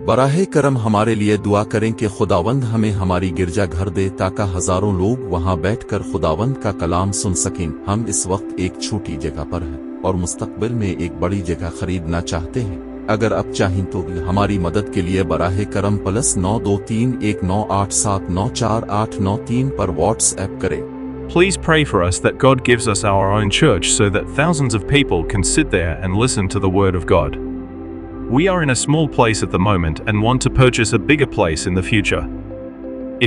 براہ کرم ہمارے لیے دعا کریں کہ خداوند ہمیں ہماری گرجا گھر دے تاکہ ہزاروں لوگ وہاں بیٹھ کر خداوند کا کلام سن سکیں۔ ہم اس وقت ایک چھوٹی جگہ پر ہیں اور مستقبل میں ایک بڑی جگہ خریدنا چاہتے ہیں۔ اگر اب چاہیں تو ہماری مدد کے لیے براہ کرم +923198794893 پر واٹس ایپ کریں۔ Please pray for us that God gives us our own church so that thousands of people can sit there and listen to the Word of God. We are in a small place at the moment and want to purchase a bigger place in the future.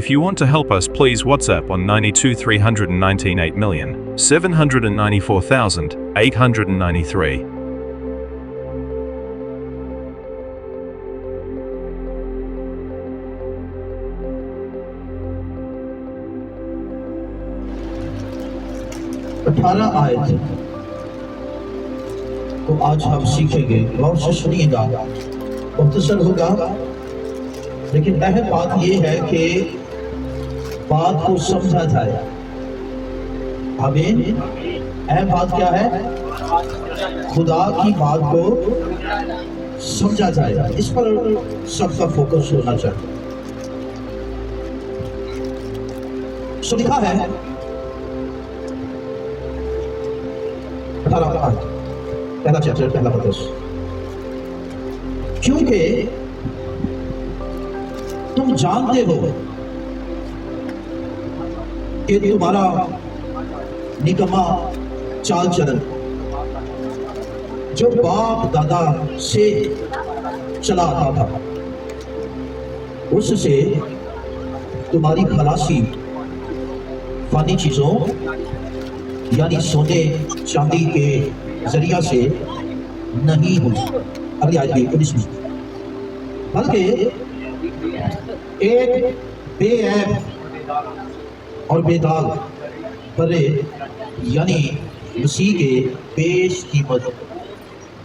If you want to help us, please WhatsApp on 9231987994,893. آیت کو آج ہم سیکھیں گے، غور سے سنیے گا، مختصر ہوگا، لیکن اہم بات یہ ہے کہ بات کو سمجھا جائے۔ آمین۔ اہم بات کیا ہے؟ خدا کی بات کو سمجھا جائے، اس پر سب کا فوکس ہونا چاہیے۔ سو لکھا ہے پہلا چیپٹر پہلا پدرس، کیونکہ تم جانتے ہو کہ تمہارا نکما چال چلن جو باپ دادا سے چلا آتا تھا، اس سے تمہاری خلاصی فانی چیزوں یعنی سونے چاندی کے ذریعہ سے نہیں ہوئی، اگلی آیت بھی 19 بلکہ ایک بے عیب اور بے داغ برے یعنی مسیح کے بیش قیمت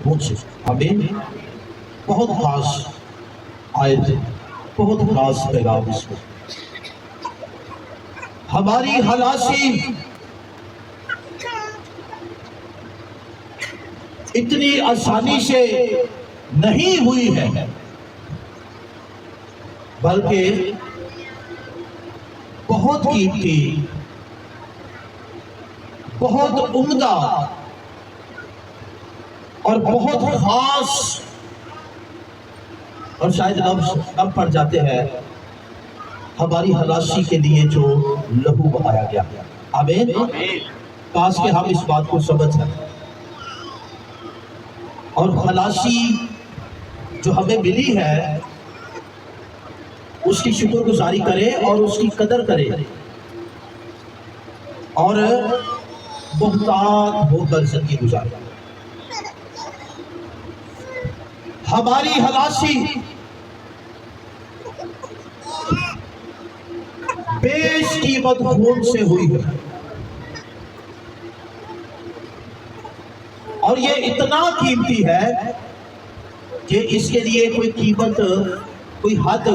خون سے۔ آمین۔ بہت خاص آیت، بہت خاص پیغام اس میں۔ ہماری خلاصی اتنی آسانی سے نہیں ہوئی ہے، بلکہ بہت قیمتی، بہت عمدہ اور بہت خاص، اور شاید لفظ اب پڑ جاتے ہیں، ہماری خلاصی کے لیے جو لہو بہایا گیا۔ آمین۔ کاش کہ ہم اس بات کو سمجھ سکیں اور خلاصی جو ہمیں ملی ہے اس کی شکر گزاری کرے اور اس کی قدر کرے اور محتاط ہو کر زندگی گزارے۔ ہماری خلاصی بیش قیمت خون سے ہوئی ہے، اور یہ اتنا قیمتی ہے کہ اس کے لیے کوئی قیمت، کوئی حد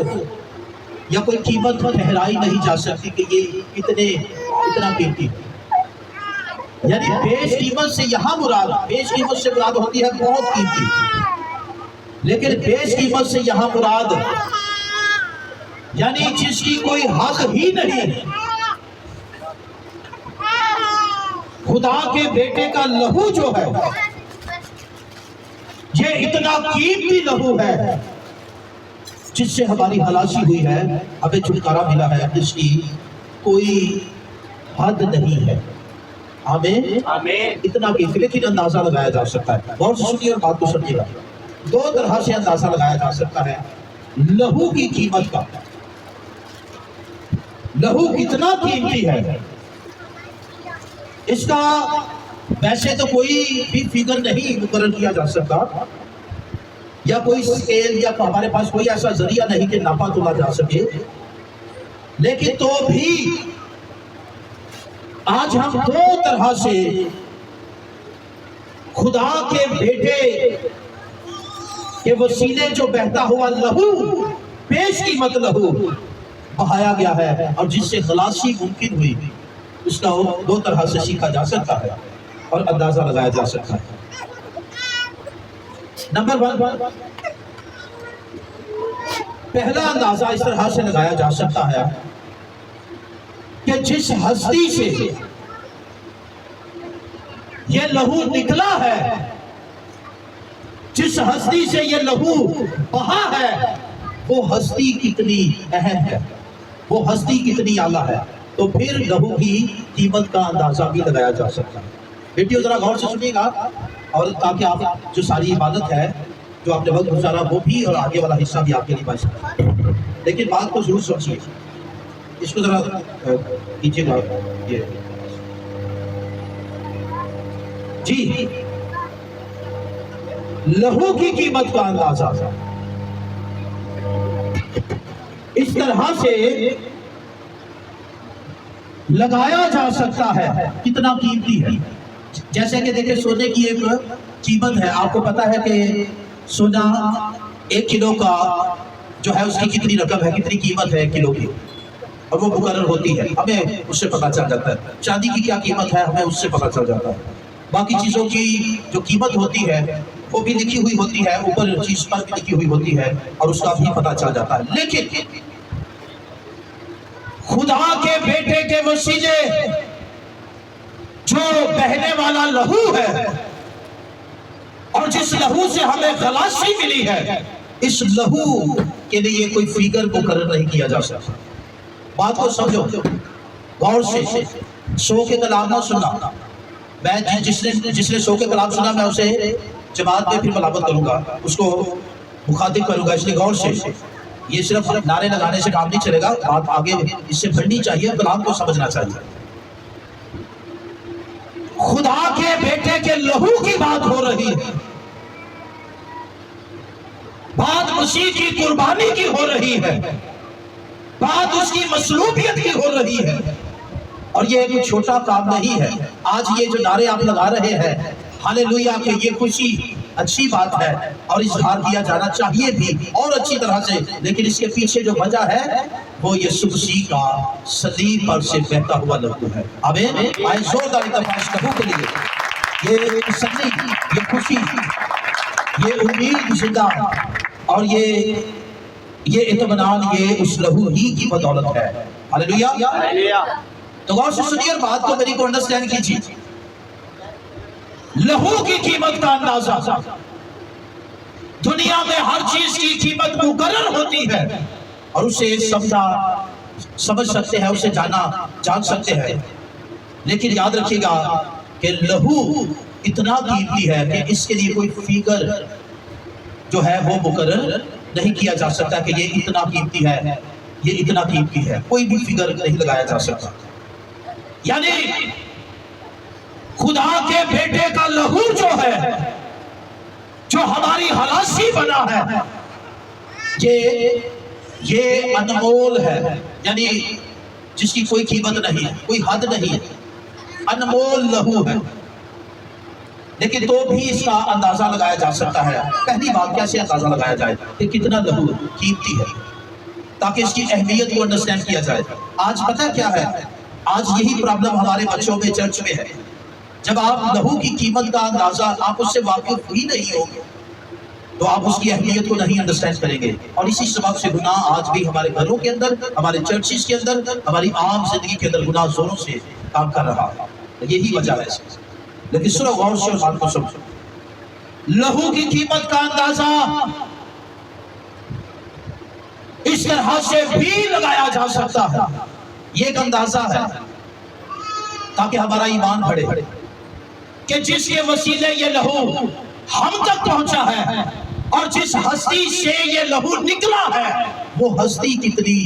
یا کوئی قیمت ٹھہرائی نہیں جا سکتی کہ یہ اتنا قیمتی ہے۔ یعنی بیش قیمت سے یہاں مراد، بیش قیمت سے مراد ہوتی ہے بہت قیمتی، لیکن بیش قیمت سے یہاں مراد یعنی جس کی کوئی حق ہی نہیں۔ خدا کے بیٹے کا لہو جو ہے یہ اتنا قیمتی لہو ہے جس سے ہماری خلاصی ہوئی ہے، ہمیں چھٹکارا ملا ہے، جس کی کوئی حد نہیں ہے۔ آمین۔ اتنا قیمتی، لیکن اندازہ لگایا جا سکتا ہے۔ غور سے سنیے اور بات کو سمجھیے گا۔ دو طرح سے اندازہ لگایا جا سکتا ہے لہو کی قیمت کا۔ لہو کتنا قیمتی ہے اس کا ویسے تو کوئی بھی فگر نہیں مقرر کیا جا سکتا، یا کوئی سکیل یا ہمارے پاس کوئی ایسا ذریعہ نہیں کہ ناپا تولا جا سکے، لیکن تو بھی آج ہم دو طرح سے خدا کے بیٹے کے وسیلے جو بہتا ہوا لہو، بیش قیمت لہو بہایا گیا ہے اور جس سے خلاصی ممکن ہوئی، اس کا دو طرح سے سیکھا جا سکتا ہے اور اندازہ لگایا جا سکتا ہے۔ نمبر 1، पहला अंदाजा इस तरह से लगाया जा सकता है कि जिस हस्ती से ये लहू निकला है, जिस हस्ती से ये लहू बहा है, वो हस्ती कितनी अहम है, वो हस्ती कितनी आला है, तो फिर लहू की कीमत का अंदाजा भी लगाया जा सकता है। बेटियों जरा गौर से सुनिएगा, और ताकि आप जो सारी इबादत है जो आपने वक्त गुजारा वो भी और आगे वाला हिस्सा भी आपके लिए बच सकता है, लेकिन बात को जरूर सोचिए। इसको जरा कीजिएगा ये जी, लहू की कीमत का अंदाजा इस तरह से लगाया जा सकता है कितना कीमती है। जैसे कि देखिए सोने की एक कीमत है, आपको पता है कि सोना 1 किलो का जो है उसकी कितनी रकम है, कितनी कीमत है 1 किलो की, और वो मुकर्रर होती है, हमें उससे पता चल जाता है। चांदी की क्या कीमत है हमें उससे पता चल जाता है। बाकी चीज़ों की जो कीमत होती है वो भी लिखी हुई होती है, ऊपर चीज पर भी लिखी हुई होती है और उसका भी पता चल जाता है। लेकिन खुदा के बेटे के वसीले जो बहने वाला लहू है और जिस लहू से हमें खलासी मिली है, इस लहू के लिए कोई फिगर मुकर्रर नहीं किया जा सकता। बात को समझो गौर से, शो के कलाम ना सुनना। मैं जिसने शो के कलाम सुना मैं उसे जमात में फिर मलामत करूंगा, उसको मुखातिब करूंगा, इसलिए गौर से। ये सिर्फ नारे लगाने से काम नहीं चलेगा, बात आगे इससे बढ़नी चाहिए, कलाम को समझना चाहिए। खुदा के बेटे के लहू की बात हो रही है, बात मसीह की कुर्बानी की हो रही है, बात उसकी मसलूबियत की हो रही है। और ये एक छोटा काम नहीं है। आज ये जो नारे आप लगा रहे हैं हालेलुया के, ये खुशी अच्छी बात है और इजहार किया जाना चाहिए भी और अच्छी तरह से, लेकिन इसके पीछे जो वजह है वो यीशु मसीह का सलीब पर से बहता हुआ लहू है। आमीन। आए जोरदार तफाश लहू के लिए ये तसल्ली, ये खुशी, ये उम्मीद जिंदा और ये इत्मीनान ये उस लहू ही की बदौलत है। हालेलुया। तो गौर से सुनिए और बात को मेरी को अंडरस्टैंड कीजिए। लहू की कीमत का अंदाजा, दुनिया में हर चीज की कीमत मुकर्रर होती है और उसे समझ सकते हैं, उसे जान सकते हैं, लेकिन याद रखिएगा कि लहू इतना कीमती है कि इसके लिए कोई फिगर जो है वो मुकर्रर नहीं किया जा सकता कि ये इतना कीमती है, ये इतना कीमती है, कोई भी फिगर नहीं लगाया जा सकता। यानी खुदा के बेटे का लहू जो है, जो हमारी खलासी बना है, ये अनमोल है, यानी जिसकी कोई कीमत नहीं है, कोई हद नहीं है, अनमोल लहू है। लेकिन तो भी इसका अंदाजा लगाया जा सकता है। पहली बात, कैसे अंदाजा लगाया जाए कि कितना लहू कीमती है, ताकि इसकी अहमियत को अंडरस्टैंड किया जाए। आज पता क्या है, आज यही प्रॉब्लम हमारे बच्चों में, चर्च में है। जब आप लहू की कीमत का अंदाजा, आप उससे वाकिफ ही नहीं होंगे तो आप उसकी अहमियत को नहीं अंडरस्टैंड करेंगे। और इसी सबब से गुनाह आज भी हमारे घरों के अंदर, हमारे चर्चिस के अंदर, हमारी आम जिंदगी के अंदर गुनाह जोरों से काम कर रहा है। यही वजह है। लेकिन सुनो गौर से, बात को समझो। लहू की कीमत का अंदाजा इस तरह से भी लगाया जा सकता है, ये एक अंदाजा है ताकि हमारा ईमान बढ़े कि जिसके वसीले ये लहू हम तक पहुंचा है और जिस हस्ती से ये लहू निकला है वो हस्ती कितनी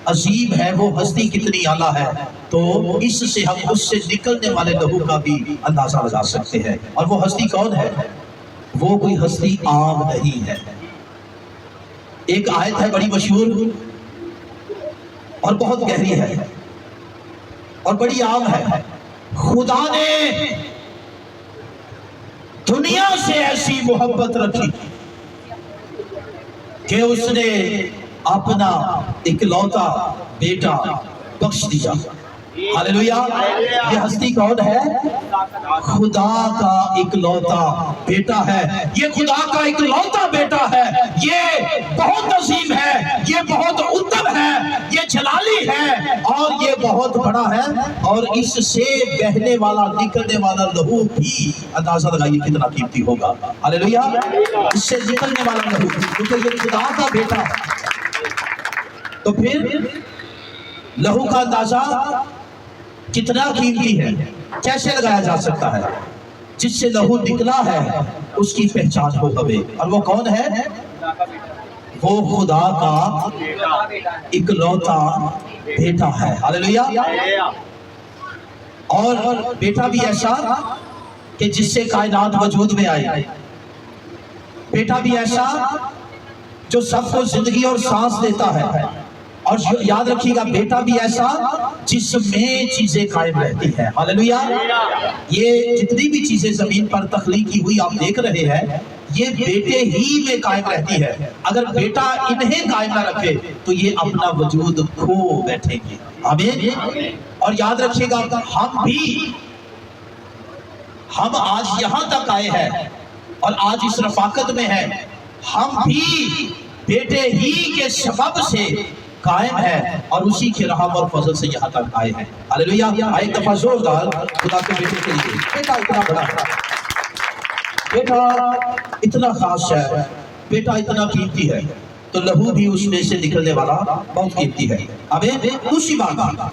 अजीब है, वो हस्ती कितनी आला है। तो इससे हम उससे निकलने वाले लहू का भी अंदाजा लगा सकते हैं। और वो हस्ती कौन है? वो कोई हस्ती आम नहीं है। एक आयत है बड़ी मशहूर और बहुत गहरी है और बड़ी आम है। खुदा ने दुनिया से ऐसी मोहब्बत रखी कि उसने अपना इकलौता बेटा बख्श दिया। हालेलुया। ये हस्ती कौन है? खुदा का इकलौता बेटा है। ये खुदा का इकलौता बेटा है। ये बहुत अजीम है, ये बहुत उत्तम है, ये जलाली है और ये बहुत बड़ा है। और इससे बहने वाला निकलने वाला लहू भी अंदाजा लगाइए कितना कीमती होगा। हालेलुया। इससे निकलने वाला लहू, क्योंकि ये खुदा का बेटा है। तो फिर लहू का अंदाजा कितना कीमती है, कैसे लगाया जा सकता है? जिससे लहू निकला है उसकी पहचान हो हमें, और वो कौन है? वो खुदा का इकलौता बेटा है। हालेलुया। और बेटा भी ऐसा कि जिससे कायनात वजूद में आई, बेटा भी ऐसा जो सबको जिंदगी और सांस देता है। और याद रखिएगा, बेटा भी ऐसा जिसमें चीजें कायम रहती हैं। हालेलुया। ये जितनी भी चीजें जमीन पर तख्लीकी हुई आप देख रहे हैं, ये बेटे ही में कायम रहती है। अगर बेटा इन्हें कायम ना रखे तो ये अपना वजूद खो बैठेंगे। आमीन। और याद रखिएगा, हम आज यहां तक आए हैं और आज इस रफाकत में है, हम भी बेटे ही के सबब से कायम है और उसी के रहम और फजल से यहाँ तक आए हैं। हालेलुया। एक दफा जोरदार खुदा के बेटे के लिए। बेटा इतना बड़ा है, बेटा इतना खास है, बेटा इतना कीमती है, तो लहू भी उसमें से निकलने वाला बहुत कीमती है। अब दूसरी बात,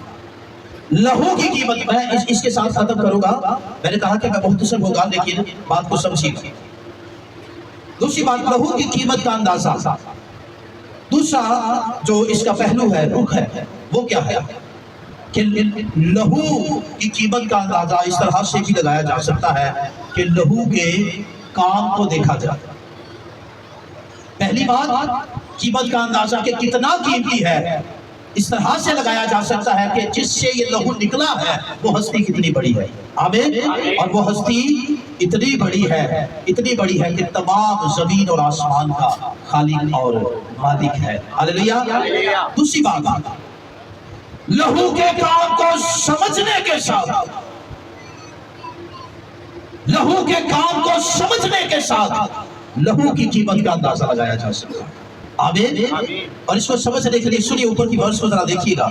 लहू की कीमत मैं इसके साथ खत्म करूंगा। मैंने कहा कि मैं मुख्तसर होगा, लेकिन बात को समझिएगा। दूसरी बात, लहू की कीमत का अंदाजा। दूसरा जो इसका पहलू है, रुख है, वो क्या है कि लहू की कीमत का अंदाजा इस तरह से भी लगाया जा सकता है कि लहू के काम को देखा जाए। पहली बात, कीमत का अंदाजा कि कितना कीमती है इस तरह से लगाया जा सकता है कि जिससे ये लहू निकला है वो हस्ती कितनी बड़ी है। आमीन। और वो हस्ती इतनी बड़ी है कि तमाम जमीन और आसमान का खालिक और मालिक है। हालेलुया। दूसरी बात, लहू के काम को समझने के साथ, लहू के काम को समझने के साथ लहू की कीमत का अंदाजा लगाया जा सकता है। आमीन। और इसको समझने के लिए सुनिए, ऊपर की वर्ष को जरा देखिएगा।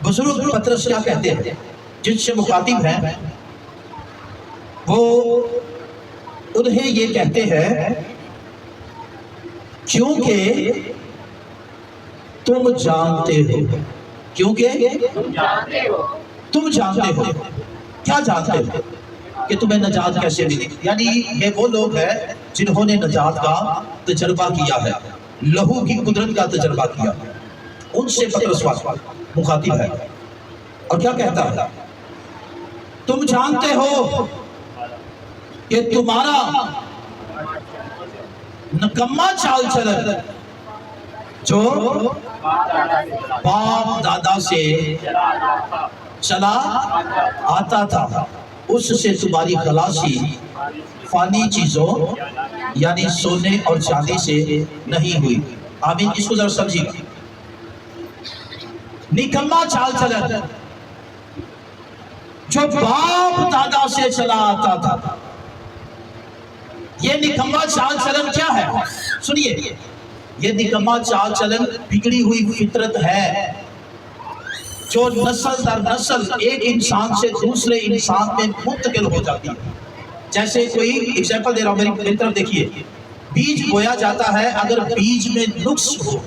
बुजुर्ग पतरस क्या कहते हैं जिनसे मुखातिब हैं, वो उन्हें ये कहते हैं, क्योंकि तुम जानते हो, क्योंकि तुम जानते हो। क्या जानते हो? कि तुम्हें नजात कैसे मिली। यानी ये वो लोग हैं जिन्होंने नजात का तजर्बा किया है, लहू की कुदरत का तजर्बा किया। उनसे पतरस मुखातिब है और क्या कहता है? तुम जानते हो कि तुम्हारा नकम्मा चाल चलन जो बाप दादा से चला आता था, उससे तुम्हारी खलासी फानी चीजों यानी सोने और चांदी से नहीं हुई। आमीन। इसको जरा समझिए। निकम्मा चाल चलन जो बाप दादा से चला आता था, ये निकम्मा चाल चलन क्या है? सुनिए, ये निकम्मा चाल चलन बिगड़ी हुई फितरत है जो नस्ल दर नस्ल एक इंसान से दूसरे इंसान में मुंतकिल हो जाती है। जैसे कोई एग्जाम्पल दे रहा हूं, मेरी तरफ देखिए। बीज बोया जाता है, अगर बीज में नुक्स हो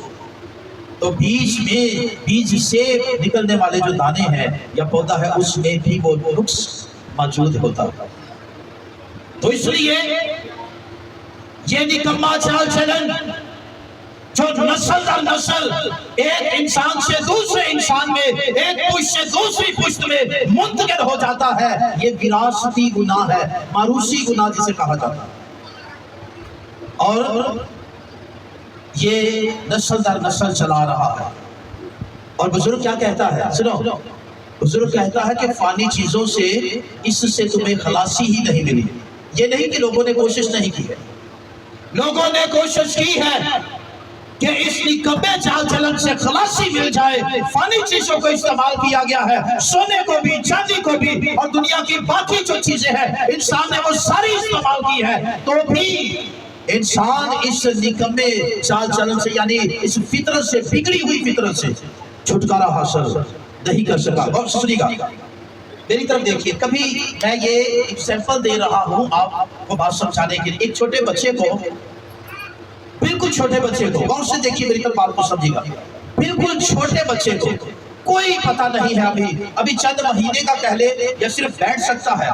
तो बीज से निकलने वाले जो दाने हैं या पौधा है उसमें भी वो नुक्स मौजूद होता है। तो इसलिए ये निकम्मा चाल चलन जो नस्ल दर नस्ल एक इंसान से दूसरे इंसान में, एक पुश्त से दूसरी पुश्त में मुंतकिल हो जाता है, ये विरासती गुनाह है, मारूसी गुनाह जिसे कहा जाता है। और ये नस्ल दर नस्ल चला रहा है। और बुजुर्ग क्या कहता है? सुनो, बुजुर्ग कहता है कि फानी चीजों से इससे तुम्हें खलासी ही नहीं मिली। ये नहीं कि लोगों ने कोशिश नहीं की है, लोगों ने कोशिश की है, کہ اس نکمے چال چلن سے خلاصی مل جائے. فانی چیزوں کو استعمال کیا گیا ہے, سونے کو بھی, چاندی کو بھی, اور دنیا کی باقی جو چیزیں ہیں انسان نے وہ ساری استعمال کی ہے, تو بھی انسان اس نکمے چال چلن سے یعنی اس فطرت سے, بگڑی ہوئی فطرت سے چھٹکارا حاصل نہیں کر سکا. اور سنیے گا, میری طرف دیکھیے, کبھی میں یہ ایگزامپل دے رہا ہوں آپ کو بات سمجھانے کے لیے. ایک چھوٹے بچے کو, بالکل چھوٹے بچے کو, غور سے دیکھیے میری طرف بات کو سمجھیے گا, بالکل چھوٹے بچے کو کوئی پتہ نہیں ہے, ابھی چند مہینے کا کہہ لے یا صرف بیٹھ سکتا ہے,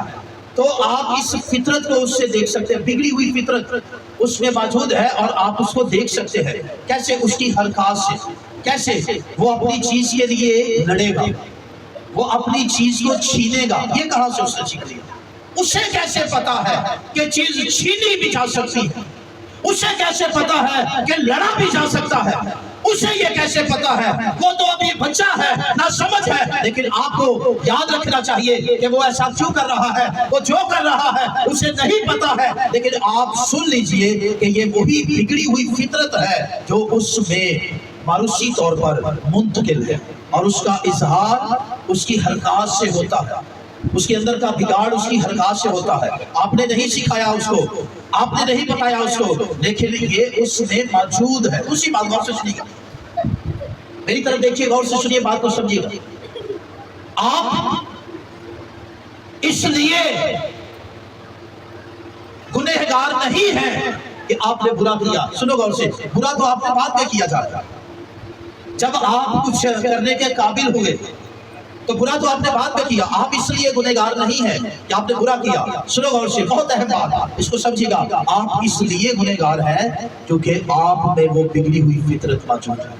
تو آپ اس فطرت کو اس سے دیکھ سکتے ہیں. بگڑی ہوئی فطرت اس میں موجود ہے اور آپ اس کو دیکھ سکتے ہیں کیسے اس کی حرکات سے, کیسے وہ اپنی چیز کے لیے لڑے گا, وہ اپنی چیز کو چھینے گا. یہ کہاں سے اس نے چھین لیا؟ اسے کیسے پتا ہے کہ چیز چھینی بھی جا سکتی ہے؟ اسے کیسے پتا ہے کہ لڑا بھی جا سکتا ہے؟ اسے یہ کیسے پتا ہے؟ وہ تو ابھی بچہ ہے, نہ سمجھ ہے, لیکن آپ کو یاد رکھنا چاہیے کہ وہ ایسا کیوں کر رہا ہے, وہ جو کر رہا ہے اسے نہیں پتا ہے, لیکن آپ سن لیجئے کہ یہ وہی بگڑی ہوئی فطرت ہے جو اس میں ماروثی طور پر منتقل ہے, اور اس کا اظہار اس کی حرکات سے ہوتا ہے, اس کے اندر کا بگاڑ اس کی حرکات سے ہوتا ہے. آپ نے نہیں سکھایا اس کو, آپ نے نہیں بتایا اس کو, لیکن یہ اس میں موجود ہے. اسی بات غور سے سنیے گا, میری طرف دیکھیے, غور سے سنیے, بات کو سمجھیے گا. آپ اس لیے گنہگار نہیں ہیں کہ آپ نے برا کیا. سنو غور سے, برا تو آپ نے بعد میں کیا جاتا ہے. جب آپ کچھ کرنے کے قابل ہوئے تو برا تو آپ نے بعد میں کیا. آپ اس لیے گنہگار نہیں ہیں کہ آپ نے برا کیا. سنو غور سے, بہت اہم بات, اس کو سمجھیے گا. آپ اس لیے گنہگار ہیں کیونکہ آپ میں وہ بگڑی ہوئی فطرت موجود ہے.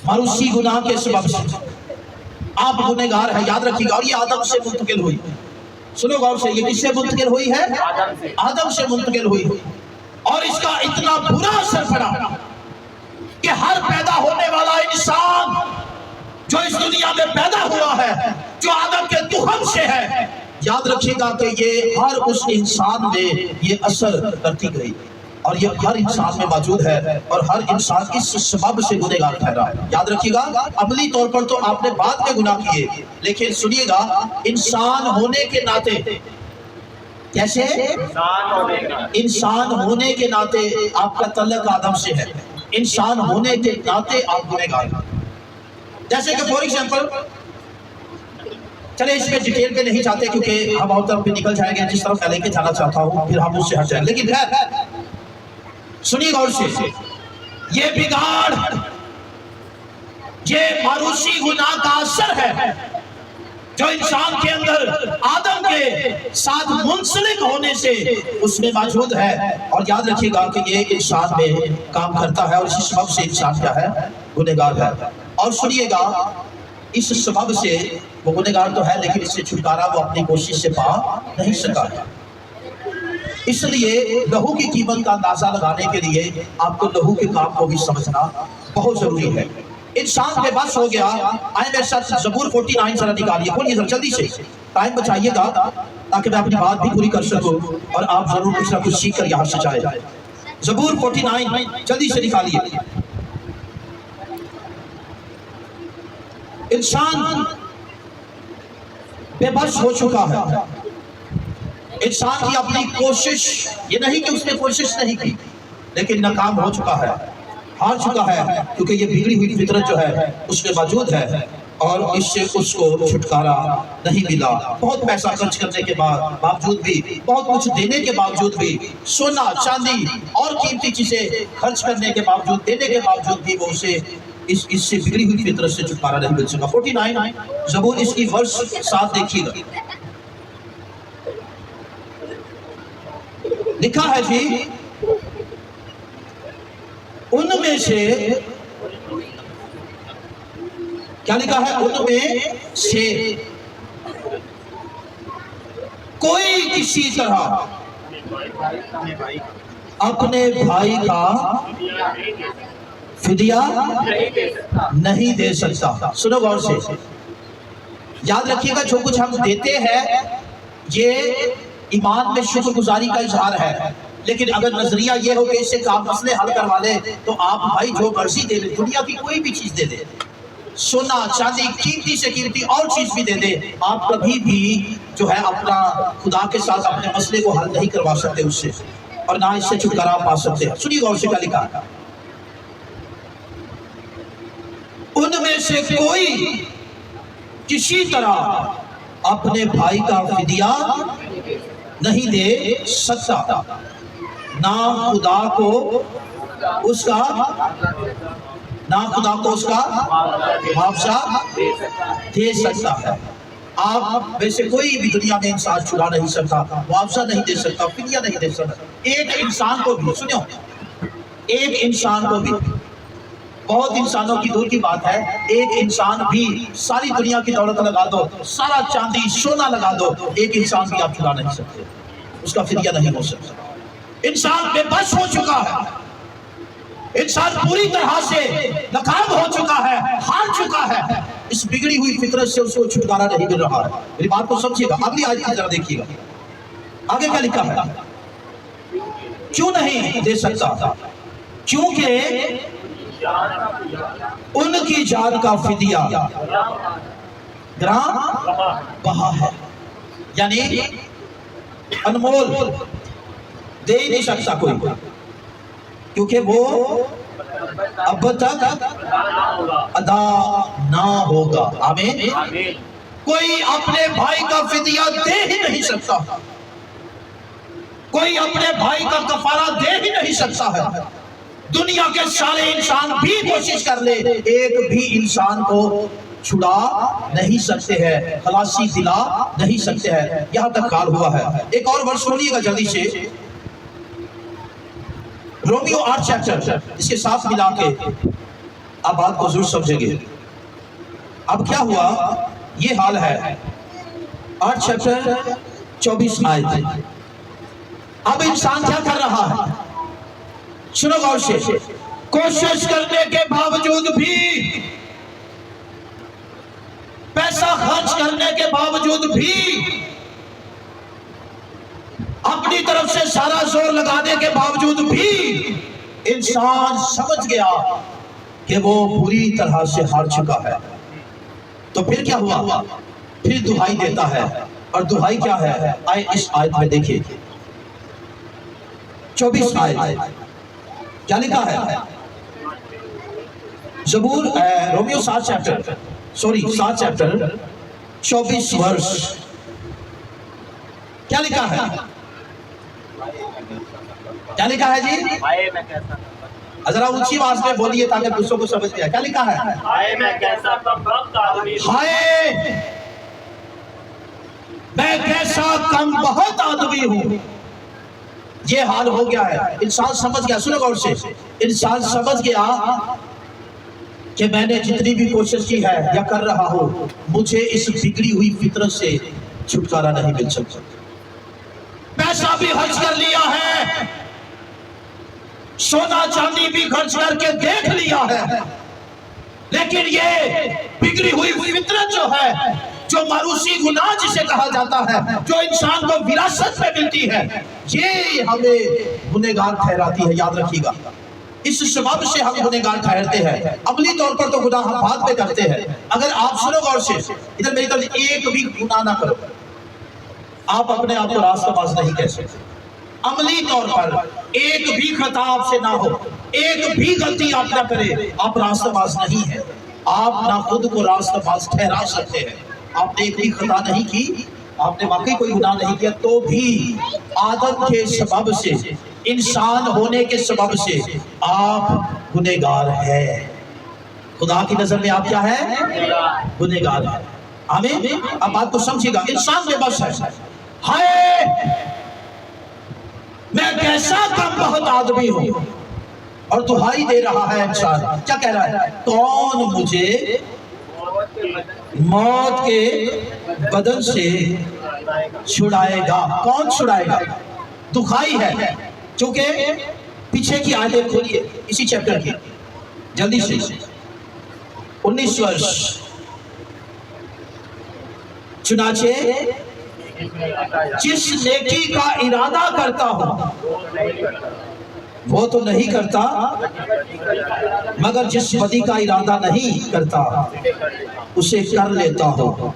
ماروثی گناہ کے سبب سے آپ گنہگار ہیں, یاد رکھیے گا. اور یہ آدم سے منتقل ہوئی. سنو غور سے, یہ کس سے منتقل ہوئی ہے؟ آدم سے منتقل ہوئی. اور اس کا اتنا برا اثر پڑا کہ ہر پیدا ہونے والا انسان جو اس دنیا میں پیدا ہوا ہے, جو آدم کے تخم سے ہے, یاد رکھیے گا کہ یہ ہر اس انسان میں یہ اثر کرتی گئی, اور یہ ہر انسان میں موجود ہے, اور ہر انسان اس سبب سے گنہگار ٹھہرا. یاد رکھیے گا, عملی طور پر تو آپ نے بعد میں گناہ کیے, لیکن سنیے گا, انسان ہونے کے ناطے, کیسے انسان ہونے کے ناطے آپ کا تعلق آدم سے ہے. انسان ہونے کے ناطے آپ گنہگار ہیں. جیسے کہ فور ایگزامپل, چلے اس میں ڈیٹیل پہ نہیں چاہتے کیونکہ ہم اور طرف پہ نکل جائیں گے, جس طرف میں لے کے جانا چاہتا ہوں پھر ہم اس سے ہٹ جائیں گے. لیکن سنیے غور سے, یہ بگاڑ, یہ ماروثی گناہ کا اثر ہے جو انسان کے اندر آدم کے ساتھ منسلک ہونے سے اس میں موجود ہے. اور یاد رکھیے گا کہ یہ انسان میں کام کرتا ہے, اور اسی سبب سے انسان کیا ہے؟ گنہگار ہے. اور سنیے گا, اس سبب سے وہ گنہگار تو ہے, لیکن اس سے چھٹکارا وہ اپنی کوشش سے پا نہیں سکا. اس لیے لہو کی قیمت کا اندازہ لگانے کے لیے آپ کو لہو کے کام کو بھی سمجھنا بہت ضروری ہے. انسان بے بس ہو گیا. آئے میرے ساتھ زبور 49 ذرا نکالیے, بولیے ذرا جلدی سے, ٹائم بچائیے گا تاکہ میں اپنی بات بھی پوری کر سکوں اور آپ ضرور کچھ نہ کچھ سیکھ کر یہاں سے جائیں. زبور 49 جلدی سے نکالیے. انسان بے بس ہو چکا ہے. انسان کی اپنی کوشش, یہ نہیں کہ اس نے کوشش نہیں کی, لیکن ناکام ہو چکا ہے, ہار چکا ہے, کیونکہ یہ بگڑی ہوئی فطرت جو ہے اس میں موجود ہے, اور اس سے اس کو چھٹکارا نہیں ملا. بہت پیسہ خرچ کرنے کے باوجود بھی, بہت کچھ دینے کے باوجود بھی, سونا چاندی اور قیمتی چیزیں خرچ کرنے کے باوجود, دینے کے باوجود بھی وہ اسے اس سے بگڑی ہوئی فطرت سے چھٹکارا نہیں مل سکا. 49 زبور اس کی ورس 7 دیکھیے گا, لکھا ہے جی, ان میں سے, کیا لکھا ہے؟ ان میں سے کوئی کسی طرح اپنے بھائی کا فدیہ نہیں دے سکتا. سنو غور سے, یاد رکھیے گا, جو کچھ ہم دیتے ہیں یہ ایمان میں شکر گزاری کا اظہار ہے. لیکن اگر نظریہ یہ ہو کہ اس سے کام مسئلے حل کروا لے تو آپ بھائی جو مرضی دے دیں، دنیا کی کوئی بھی چیز دے دیں، سونا چاندی قیمتی سے قیمتی اور چیز بھی دے دے، آپ کبھی بھی جو ہے اپنا خدا کے ساتھ اپنے مسئلے کو حل نہیں کروا سکتے اس سے، اور نہ اس سے چھٹکارا پا سکتے۔ سنیے غور سے کیا لکھا، ان میں سے کوئی کسی طرح اپنے بھائی کا فدیہ نہیں دے سکتا، نہ خدا کو اس کا معاوضہ دے سکتا ہے۔ آپ میں سے کوئی بھی دنیا میں انسان چھڑا نہیں سکتا، معاوضہ نہیں دے سکتا، فدیہ نہیں دے سکتا۔ ایک انسان کو بھی سنو، ایک انسان کو بھی، بہت انسانوں کی دور کی بات ہے، ایک انسان بھی ساری دنیا کی دولت لگا دو، سارا چاندی سونا لگا دو، ایک انسان بھی آپ چھڑا نہیں سکتے، اس کا فدیہ نہیں ہو سکتا۔ انسان بے بس ہو چکا ہے، انسان پوری طرح سے ناکام ہو چکا ہے، ہار چکا ہے، اس بگڑی ہوئی فطرت سے اس کو چھٹکارا نہیں مل رہا ہے۔ میری بات کو سمجھیے گا، اگلی آیت کی طرف دیکھیے گا، آگے کیا لکھا ہے؟ کیوں نہیں دے سکتا؟ کیونکہ ان کی جان کا فدیہ گراں بہا ہے، یعنی انمول دے ہی نہیں سکتا کوئی، کیونکہ وہ اب تک ادا نہ ہوگا۔ آمین۔ کوئی اپنے بھائی کا فدیہ دے ہی نہیں سکتا، کوئی اپنے بھائی کا کفارہ دے ہی نہیں سکتا ہے۔ دنیا کے سارے انسان بھی کوشش کر لے، ایک بھی انسان کو چھڑا نہیں سکتے ہیں، خلاصی دلا نہیں سکتے ہیں، یہاں تک حال ہوا ہے۔ ایک اور ورس سنیے گا جلدی سے، رومیو 8 چیپٹر، اس کے ساتھ ملا کے آپ بات کو ضرور سمجھیں گے۔ اب کیا ہوا، یہ حال ہے 8 چیپٹر 24 آیت۔ اب انسان کیا کر رہا ہے، سنو غور سے، کوشش کرنے کے باوجود بھی، پیسہ خرچ کرنے کے باوجود بھی، اپنی طرف سے سارا زور لگانے کے باوجود بھی انسان سمجھ گیا کہ وہ بری طرح سے ہار چکا ہے۔ تو پھر کیا ہوا، پھر دہائی دیتا ہے، اور دہائی کیا ہے، آئے اس آیت میں دیکھیں 24 آیت کیا لکھا ہے، زبور رومیو 7 چیپٹر 24 ورس، کیا لکھا ہے، کیا لکھا ہے جی؟ ذرا اونچی آواز میں بولیے تاکہ دوسروں کو سمجھ میں آئے، کیا لکھا ہے؟ ہائے میں کیسا کم بہت آدمی ہوں۔ یہ حال ہو گیا ہے، انسان سمجھ گیا، سنو غور سے، انسان سمجھ گیا کہ میں نے جتنی بھی کوشش کی ہے یا کر رہا ہوں، مجھے اس بگڑی ہوئی فطرت سے چھٹکارا نہیں مل سکتا۔ پیسہ بھی خرچ کر لیا ہے، سونا چاندی بھی خرچ کر کے دیکھ لیا ہے، لیکن یہ بگڑی ہوئی فطرت جو ہے، جو ماروثی گناہ جسے کہا جاتا ہے، جو انسان کو وراثت میں ملتی ہے، یہ ہمیں گنہگار ٹھہراتی ہے۔ یاد رکھیے گا، اس سبب سے ہم گنہگار ٹھہرتے ہیں۔ عملی طور پر تو گناہ ہم بعد میں کرتے ہیں۔ اگر آپ سنو غور سے، ادھر میری طرف ایک بھی گناہ نہ کرو، آپ اپنے آپ کو راستہ باز نہیں کہہ سکتے۔ عملی طور پر ایک بھی خطا آپ سے نہ ہو، ایک بھی غلطی آپ نہ کرے، آپ راستہ باز نہیں ہیں۔ آپ نہ خود کو راستہ باز ٹھہرا سکتے ہیں۔ آپ نے ایک بھی خطا نہیں کی، آپ نے واقعی کوئی گناہ نہیں کیا، تو بھی عادت کے سبب سے، انسان ہونے کے سبب سے آپ گنہگار ہیں۔ خدا کی نظر میں آپ کیا ہے؟ گنہگار ہیں۔ آمین۔ اب بات کو سمجھے گا، انسان بے بس ہے۔ ہائے میں کیسا کم بہت آدمی ہوں، اور دہائی دے رہا ہے انسان، کیا کہہ رہا ہے، کون مجھے موت کے بدن سے چھڑائے گا؟ کون چھڑائے گا؟ دکھائی ہے، چونکہ پیچھے کی آیتیں کھولیے اسی چیپٹر کی جلدی سے، 19 ورس، چنانچہ जिस नेकी का इरादा करता हूं वो तो नहीं करता, मगर जिस बदी का इरादा नहीं करता उसे कर लेता हूं।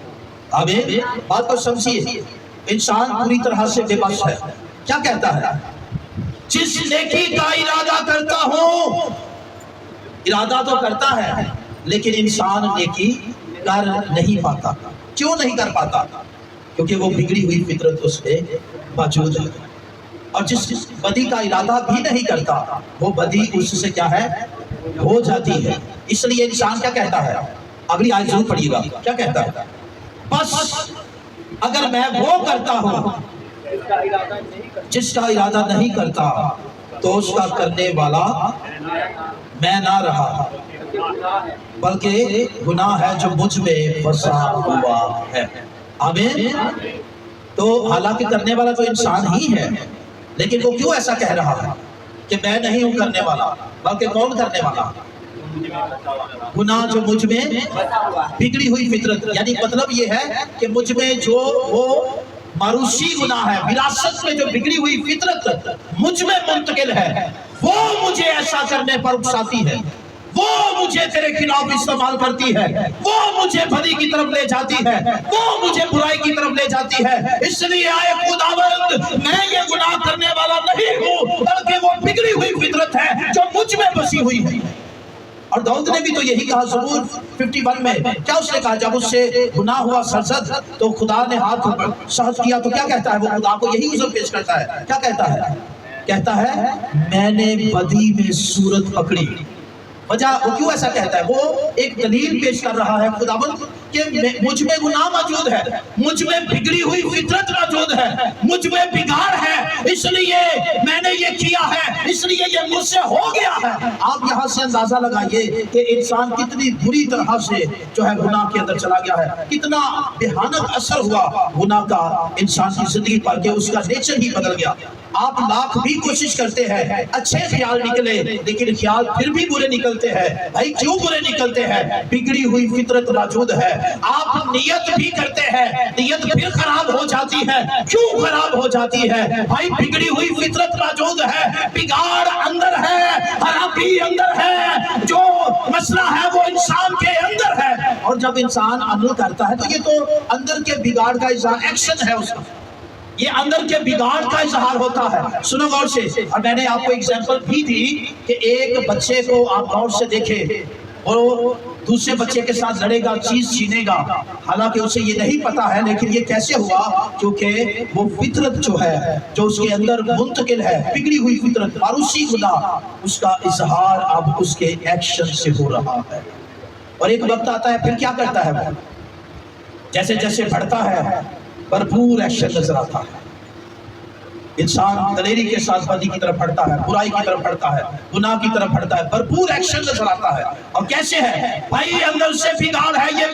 आमीन। बात को समझिए, इंसान पूरी तरह से बेबस है। क्या कहता है? जिस नेकी का इरादा करता हूं, इरादा तो करता है लेकिन इंसान नेकी कर नहीं पाता। क्यों नहीं कर पाता? क्योंकि वो बिगड़ी हुई फितरत उसमें मौजूद है। और जिस बदी का इरादा भी नहीं करता वो बदी उससे क्या है, हो जाती है। इसलिए इंसान क्या कहता है? अगली आयत जरूर पढ़िएगा। क्या कहता है? बस अगर मैं वो करता हूं जिसका इरादा नहीं करता तो उसका करने वाला मैं ना रहा, बल्कि गुनाह है जो मुझ में बसा हुआ है। आमीन। तो हालांकि करने वाला तो इंसान ही है, लेकिन वो क्यों ऐसा कह रहा है कि मैं नहीं हूं करने वाला, बल्कि कौन करने वाला? गुनाह जो मुझ में बिगड़ी हुई फितरत, यानी मतलब ये है कि मुझ में जो वो मारूसी गुनाह है, विरासत में जो बिगड़ी हुई फितरत मुझ में मुंतकिल है, वो मुझे ऐसा करने पर उकसाती है, वो मुझे तेरे खिलाफ इस्तेमाल करती है, वो मुझे बदी की तरफ ले जाती है, वो मुझे बुराई की तरफ ले जाती है। इसलिए आए खुदावंद, मैं ये गुनाह करने वाला नहीं हूँ, बल्कि वो बिगड़ी हुई फितरत है जो मुझ में बसी हुई है। और दाऊद ने भी तो यही कहा ज़बूर 51 में। क्या उसने कहा? जब उससे गुनाह हुआ सरसद तो खुदा ने हाथ सहज किया तो क्या कहता है? वो खुदा को यही उज़र पेश करता है। क्या कहता है? कहता है मैंने बदी में सूरत पकड़ी। वजह वो क्यों ऐसा कहता है? वो एक दलील पेश कर रहा है खुदावंद कि मुझ में गुनाह मौजूद है, मुझ में बिगड़ी हुई फितरत मौजूद है, मुझ में बिगाड़ है, इसलिए मैंने ये किया है, इसलिए ये मुझसे हो गया है। आप यहाँ से अंदाजा लगाइए कि इंसान कितनी बुरी तरह से जो है गुनाह के अंदर चला गया है, कितना भयानक असर हुआ गुनाह का इंसान की जिंदगी पर कि उसका नेचर ही बदल गया। आप लाख भी कोशिश करते हैं अच्छे ख्याल निकले, लेकिन ख्याल फिर भी बुरे निकलते हैं। भाई क्यों बुरे निकलते हैं? बिगड़ी हुई फितरत मौजूद है। आप नियत भी करते हैं, नियत फिर खराब हो जाती है। क्यों खराब हो जाती है? भाई बिगड़ी हुई फितरत मौजूद है, बिगाड़ अंदर है, खराबी अंदर है, जो मसला है वो इंसान के अंदर है। और जब इंसान अमल करता है तो ये तो अंदर के बिगाड़ का एक्शन है उसका, ये अंदर के बिगाड़ का इजहार होता है। सुनो गौर से। और मैंने आपको एग्जांपल भी दी कि एक बच्चे को आप गौर से देखें और दूसरे बच्चे के साथ लड़ेगा, चीज छीनेगा, हालांकि उसे ये नहीं पता है, लेकिन ये कैसे हुआ? क्योंकि वो फितरत जो है जो उसके अंदर मुंतकिल है, बिगड़ी हुई फितरत, मारूसी गुनाह, उसका इजहार अब उसके एक्शन से हो रहा है। और एक वक्त आता है फिर क्या करता है वो? जैसे जैसे बढ़ता है भरपूर एक्शन नजर आता है। इंसान दलेरी के साथ बदी की तरफ बढ़ता है, बुराई की तरफ बढ़ता है, गुनाह की तरफ बढ़ता है, भरपूर एक्शन नजर आता है। और कैसे है? भाई अंदर से बिगाड़ है, ये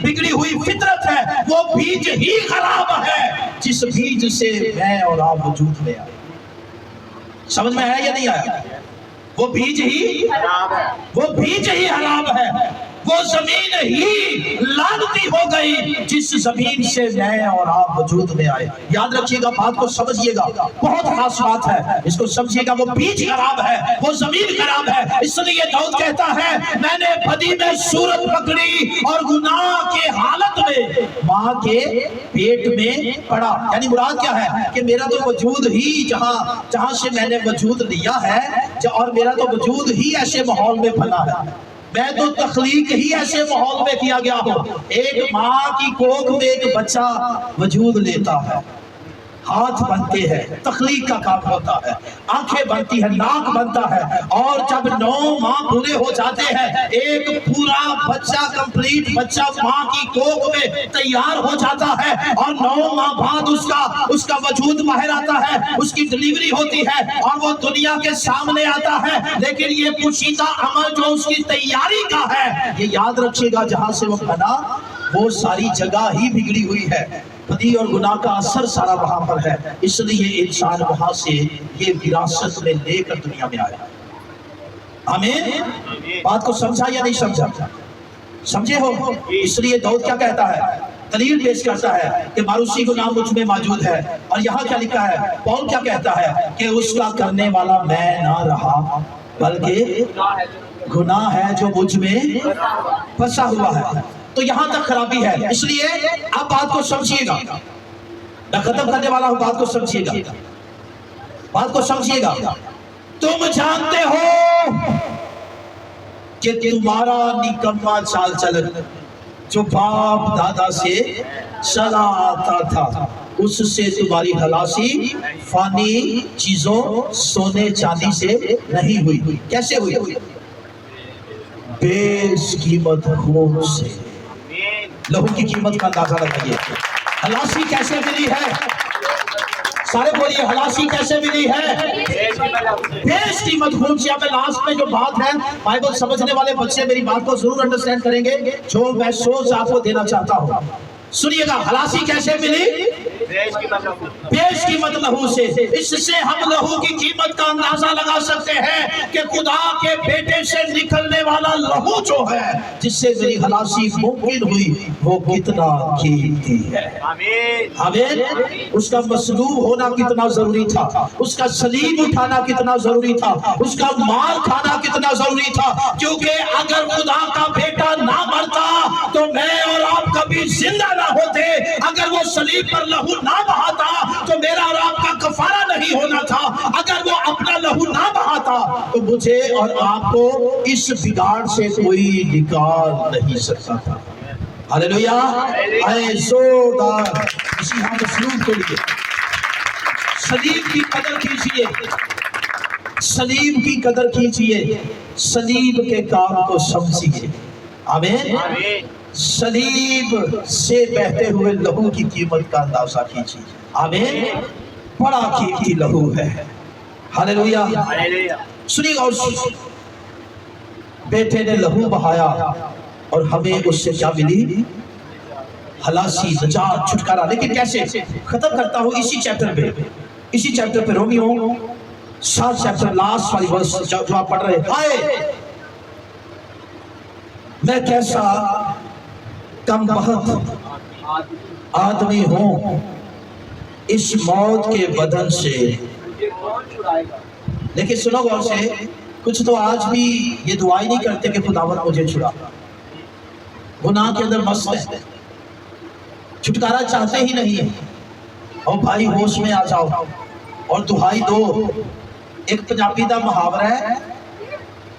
बिगड़ी हुई फितरत है, वो बीज ही खराब है जिस बीज से मैं और आप वजूद में आए। समझ में आया या नहीं आया? वो बीज ही हराम है, वो जमीन ही लानती हो गई जिस जमीन से मैं और आप वजूद में आए। याद रखिएगा, बात को समझिएगा, बहुत खास बात है, इसको समझिएगा। वो बीज खराब है, वो जमीन खराब है। इसलिए दाऊद कहता है मैंने बदी में सूरत पकड़ी और गुनाह के हालत में माँ के पेट में पड़ा। यानी मुराद क्या है कि मेरा तो वजूद ही जहाँ से मैंने वजूद लिया है, और मेरा तो वजूद ही ऐसे माहौल में फैला है, मैं तो तख्लीक ही ऐसे माहौल में किया गया हूँ। एक माँ की कोख में एक बच्चा वजूद लेता है, हाथ बनते हैं, तख्लीक का काम होता है, आंखें बनती है, नाक बनता है, और जब 9 माह पूरे हो जाते हैं, एक पूरा बच्चा, कंप्लीट बच्चा माँ की कोख में तैयार हो जाता है, और 9 माह बाद उसका वजूद बाहर आता है, उसकी डिलीवरी होती है और वो दुनिया के सामने आता है। लेकिन ये पोशीदा अमल जो उसकी तैयारी का है, ये याद रखिएगा, जहां से वो बना वो सारी जगह ही बिगड़ी हुई है, बदी और गुनाह का असर सारा वहां पर है। इसलिए इंसान वहां से ये विरासत में लेकर दुनिया में आया। आमीन। बात को समझा या नहीं समझा? समझे हो? इसलिए दाऊद क्या कहता है? दलील पेश करता है कि मारूसी गुनाह मुझ में मौजूद है। और यहाँ क्या लिखा है, पौल क्या कहता है कि उसका करने वाला मैं ना रहा बल्कि गुनाह है जो मुझ में फंसा हुआ है। तो यहाँ तक खराबी है, इसलिए आप बात को समझिएगा। मैं खत्म करने वाला हूँ, बात को समझिएगा, बात को समझिएगा। तुम जानते हो कि तुम्हारा निकम्मा चाल चलन जो बाप दादा से चला आता था, उससे तुम्हारी खलासी फानी चीजों सोने चांदी से नहीं हुई। कैसे हुई? बेकीमत खून से। लहू की कीमत का अंदाजा लगाइए। खलासी कैसे मिली है? सारे बोलिए, खलासी कैसे मिली है? बेकीमत खून से। अब लास्ट में जो बात है, बाइबल समझने वाले बच्चे मेरी बात को जरूर अंडरस्टैंड करेंगे जो मैं सोच आपको देना चाहता हूँ। सुनिएगा, खलासी कैसे मिली? बेकीमत लहू से। इससे हम लहू की कीमत का अंदाजा लगा सकते हैं कि खुदा के बेटे से निकलने वाला लहू जो है, जिससे मेरी खलासी मुमकिन हुई, वो कितना कीमती है। आमीन। उसका मसलूब होना कितना जरूरी था, उसका सलीब उठाना कितना जरूरी था, उसका मार खाना कितना जरूरी था। क्योंकि अगर खुदा का बेटा ना मरता तो मैं और आप कभी जिंदा ना होते। अगर वो सलीब पर लहू ना बहाता तो मेरा और आपका कफारा नहीं होना था। अगर वो अपना लहू ना बहाता तो मुझे और आपको इस बिगाड़ से कोई निकाल नहीं सकता था। हालेलुया। आए जोरदार इसी हम मसलूब के लिए सलीब की कदर कीजिए, सलीब की कदर कीजिए, सलीब के काम को समझिए। आमीन। सलीब से बहते हुए लहू की कीमत का अंदाजा कीजिए। आमीन। बड़ा कीमती लहू है। हालेलुया। सुनिए और बेटे ने लहू बहाया और हमें उससे क्या मिली? खलासी, नजात, छुटकारा। लेकिन कैसे? खत्म करता हूं इसी चैप्टर पे, रोमियो 7 चैप्टर लास्ट वाली वर्स जो आप पढ़ रहे हैं। हाय मैं कैसा कम बहुत आदमी हूं, इस मौत के बदन से। लेकिन सुनो गौर से, कुछ तो आज भी ये दुआ ही नहीं करते कि खुदावंद मुझे छुड़ा। गुनाह के अंदर मस्त है, छुटकारा चाहते ही नहीं है। और भाई होश में आ जाओ और दुहाई दो। एक पंजाबी का मुहावरा है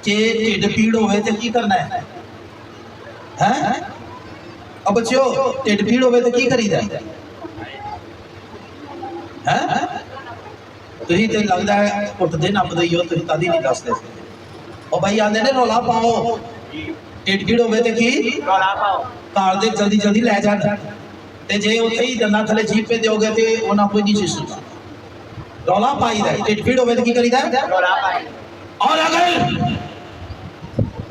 कि ढिड पीड़ होवे तो की करना है? अब बच्चों, ढिड पीड़ होवे तो की करीदा है? तुसीं ते लगदा है उठदे नपदे ही हो, तुसीं तद ही नहीं दसदे। और भाई आंदे ने रौला पाओ, ढिड पीड़ होवे तो की घर दे जल्दी जल्दी लै जाण। ते जे उत्थे ही दंदां थले जीप पे दोगे ते उन्हां कोई नहीं सुनदा। रौला पाईदा, ढिड पीड़ होवे तो की करीदा? और अगर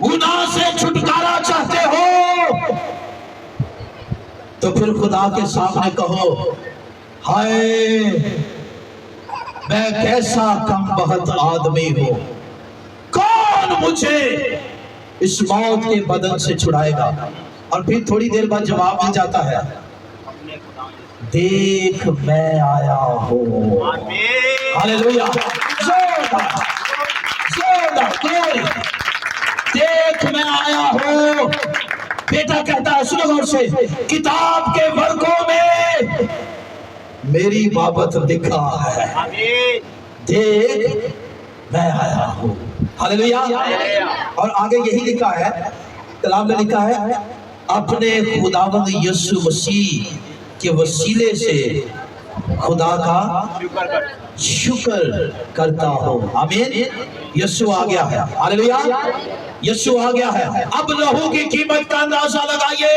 गुनाह से छुटकारा चाहते हो तो फिर खुदा के सामने कहो, हाय मैं कैसा कम बहुत आदमी हूं, कौन मुझे इस मौत के बदन से छुड़ाएगा? और फिर थोड़ी देर बाद जवाब मिल जाता है, देख मैं आया हूं। हालेलुया। देख मैं आया हूं। बेटा कहता है, सुनो गौर से, किताब के वर्गों में मेरी बाबत लिखा है, देख मैं आया हूं। हालेलुया। और आगे यही लिखा है, कलाम में लिखा है, अपने खुदावंद यीशु मसीह के वसीले से खुदा का शुक्र करता हूं। आमीन। यीशु आ गया है। हालेलुया। यीशु आ गया है। अब लहू की कीमत का अंदाजा लगाइए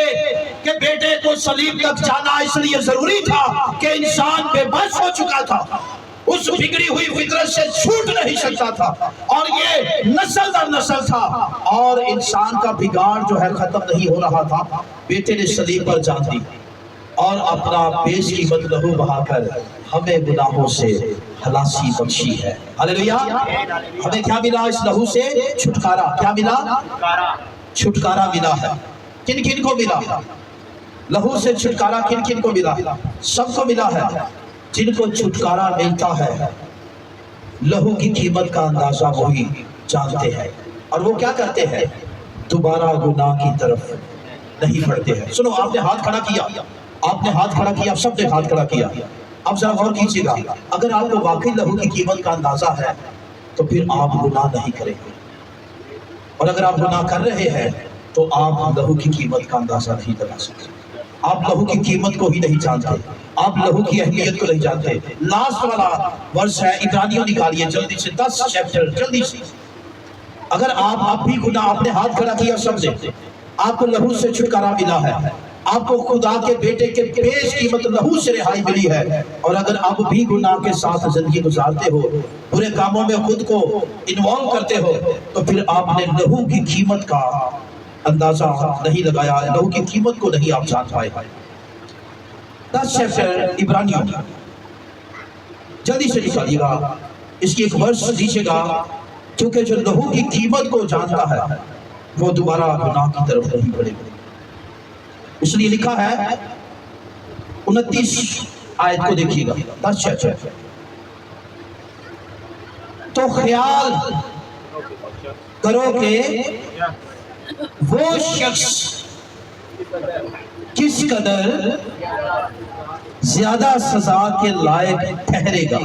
कि बेटे को सलीब तक जाना इसलिए जरूरी था कि इंसान बेबस हो चुका था, उस बिगड़ी हुई फितरत से छूट नहीं सकता था, और ये नस्ल दर नस्ल था, और इंसान का बिगाड़ जो है खत्म नहीं हो रहा था। बेटे ने सलीब पर जान दी और अपना बेकीमत लहू बहाकर हमें गुनाहों से खलासी बख्शी है। हालेलुया। हमें क्या मिला इस लहू से? छुटकारा। क्या मिला? छुटकारा मिला है। किन किन को मिला? लहू से छुटकारा किन किन को मिला? सबको मिला है। जिनको छुटकारा मिलता है लहू की कीमत का अंदाजा वही जानते हैं, और वो क्या करते हैं? दोबारा गुनाह की तरफ नहीं बढ़ते हैं। सुनो, आपने हाथ खड़ा किया, आपने हाथ खड़ा किया, सबने हाथ खड़ा किया। अब जरा गौर कीजिएगा, अगर आपको वाकई लहू की कीमत का अंदाजा है तो फिर आप गुनाह नहीं करेंगे, और अगर आप गुनाह कर रहे हैं तो आप लहू की कीमत का अंदाजा नहीं लगा सकते। आप लहू की कीमत को ही नहीं जानते, आप लहू की अहमियत को नहीं जानते। लास्ट वाला वर्ष है, इब्रानियों निकालिए जल्दी से, 10 चैप्टर जल्दी से। अगर आप भी गुनाह, आपने हाथ खड़ा किया सबने, आपको लहू से छुटकारा मिला है, आपको खुदा के बेटे के पेश कीमत लहू से रिहाई मिली है, और अगर आप भी गुनाह के साथ जिंदगी गुजारते हो, बुरे कामों में खुद को इन्वॉल्व करते हो, तो फिर आपने लहू की कीमत का अंदाजा नहीं लगाया, लहू की कीमत को नहीं आप जान पाए। 10 चैप्टर इब्रानियों, जल्दी से निकालिएगा, इसकी एक वर्ष दीजिएगा, क्योंकि जो लहू की कीमत को जानता है वो दोबारा गुनाह की तरफ नहीं बढ़ेगा। इसलिए लिखा है 29 आयत को देखिएगा, 10 चैप्टर। तो ख्याल करो कि वो शख्स किस कदर ज्यादा सजा के लायक ठहरेगा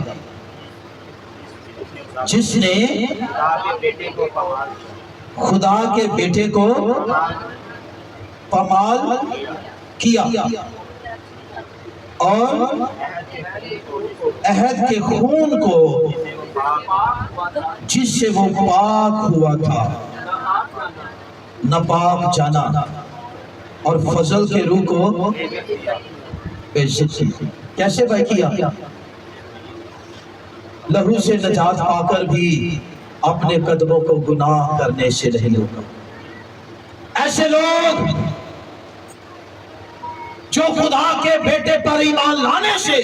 जिसने खुदा के बेटे को पमाल किया और अहद के खून को जिससे वो पाक हुआ था नापाक जाना और फजल के रूह को बेइज्जती। कैसे भाई किया? लहू से नजात पाकर भी अपने कदमों को गुनाह करने से नहीं रोका। ऐसे लोग जो खुदा के बेटे पर ईमान लाने से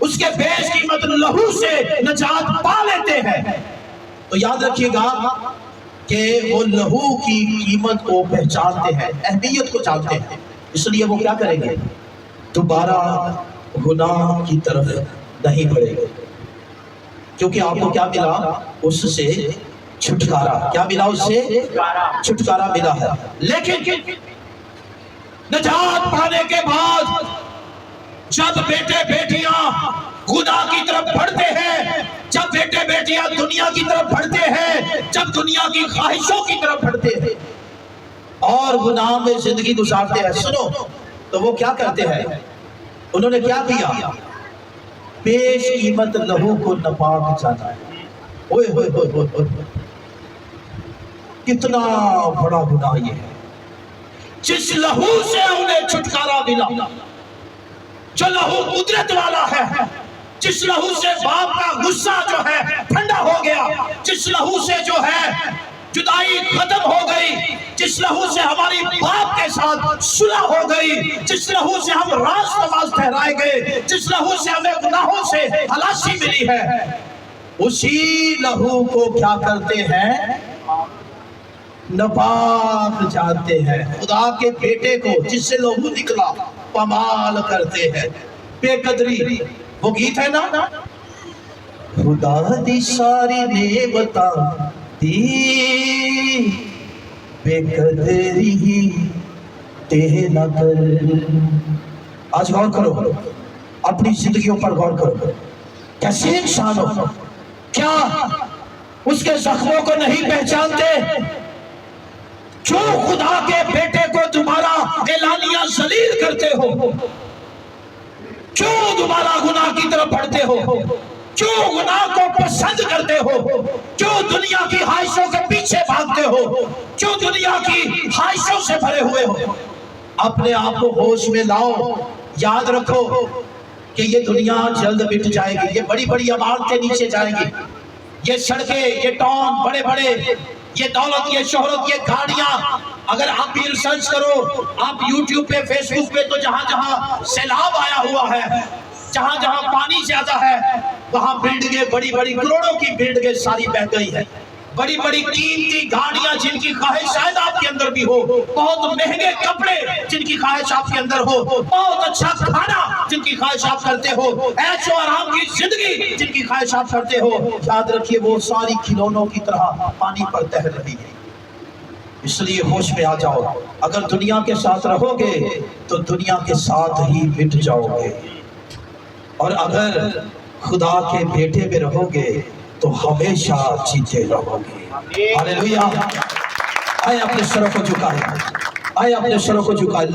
उसके बेश कीमत लहू से नजात पा लेते हैं, तो याद रखिएगा कि वो लहू की कीमत को पहचानते हैं, अहमियत को जानते हैं, इसलिए वो क्या करेंगे? दोबारा गुनाह की तरफ नहीं बढ़ेंगे, क्योंकि आपको क्या मिला? उससे छुटकारा। क्या मिला? उससे छुटकारा मिला है। लेकिन नजात पाने के बाद जब बेटे बेटियां गुनाह की तरफ बढ़ते हैं, जब बेटे बेटियां दुनिया की तरफ बढ़ते हैं, जब दुनिया की ख्वाहिशों की तरफ बढ़ते हैं और गुनाह में जिंदगी गुजारते हैं, सुनो, तो वो क्या करते हैं? उन्होंने क्या किया? पेश कीमत लहू को नापाक जाना। ओए होए होए होए, कितना बड़ा गुनाह ये है। जिस लहू से उन्हें छुटकारा मिला, जो लहू कुदरत वाला है, जिस लहू से बाप का गुस्सा जो है ठंडा हो गया, जिस लहू से जो है जुदाई खत्म हो गई, जिस लहू से हमारी बाप के साथ सुलह हो गई, जिस लहू से हम राज नमाज ठहराए गए, जिस लहू से हमें गुनाहों से खलासी मिली है, उसी लहू को क्या करते हैं? नापाक जानते हैं। खुदा के बेटे को जिससे लहू निकला पमाल करते हैं, बेकदरी। वो गीत है ना, खुदा दी सारी नेमता दी बेकदरी ते न कर। आज गौर करो, अपनी जिंदगियों पर गौर करो, कैसे इंसान हो, क्या उसके जख्मों को नहीं पहचानते? जो खुदा के बेटे को दोबारा एलानिया जलील करते हो, क्यों दोबारा गुनाह की तरफ बढ़ते हो, क्यों गुनाह को पसंद करते हो, क्यों दुनिया की ख्वाहिशों के पीछे भागते हो, क्यों दुनिया की ख्वाहिशों से भरे हुए हो? अपने आप को होश में लाओ। याद रखो कि ये दुनिया जल्द मिट जाएगी, ये बड़ी बड़ी इमारतें नीचे जाएगी, ये सड़कें, ये टाउन बड़े बड़े, ये दौलत, ये शोहरत, ये गाड़ियां, अगर आप भी रिसर्च करो, आप यूट्यूब पे, फेसबुक पे, तो जहां जहां सैलाब आया हुआ है, जहां जहां पानी ज्यादा है, वहां बिल्डिंगें, बड़ी बड़ी करोड़ों की बिल्डिंगें सारी बह गई है। बड़ी बड़ी कीमती गाड़ियां जिनकी ख्वाहिश शायद आपके अंदर भी हो, बहुत महंगे कपड़े जिनकी ख्वाहिश आपके अंदर हो, बहुत अच्छा खाना जिनकी ख्वाहिश आप करते हो, ऐशो आराम की जिंदगी जिनकी ख्वाहिश आप करते हो, याद रखिए वो सारी खिलौनों की तरह पानी पर तैर रही है। इसलिए होश में आ जाओ, अगर दुनिया के साथ रहोगे तो दुनिया के साथ ही मिट जाओगे, और अगर खुदा के बेटे में रहोगे तो हमेशा जीते रहोगे। हालेलुया। आए अपने सरों को झुकाएं, आए अपने सरों को झुकाएं।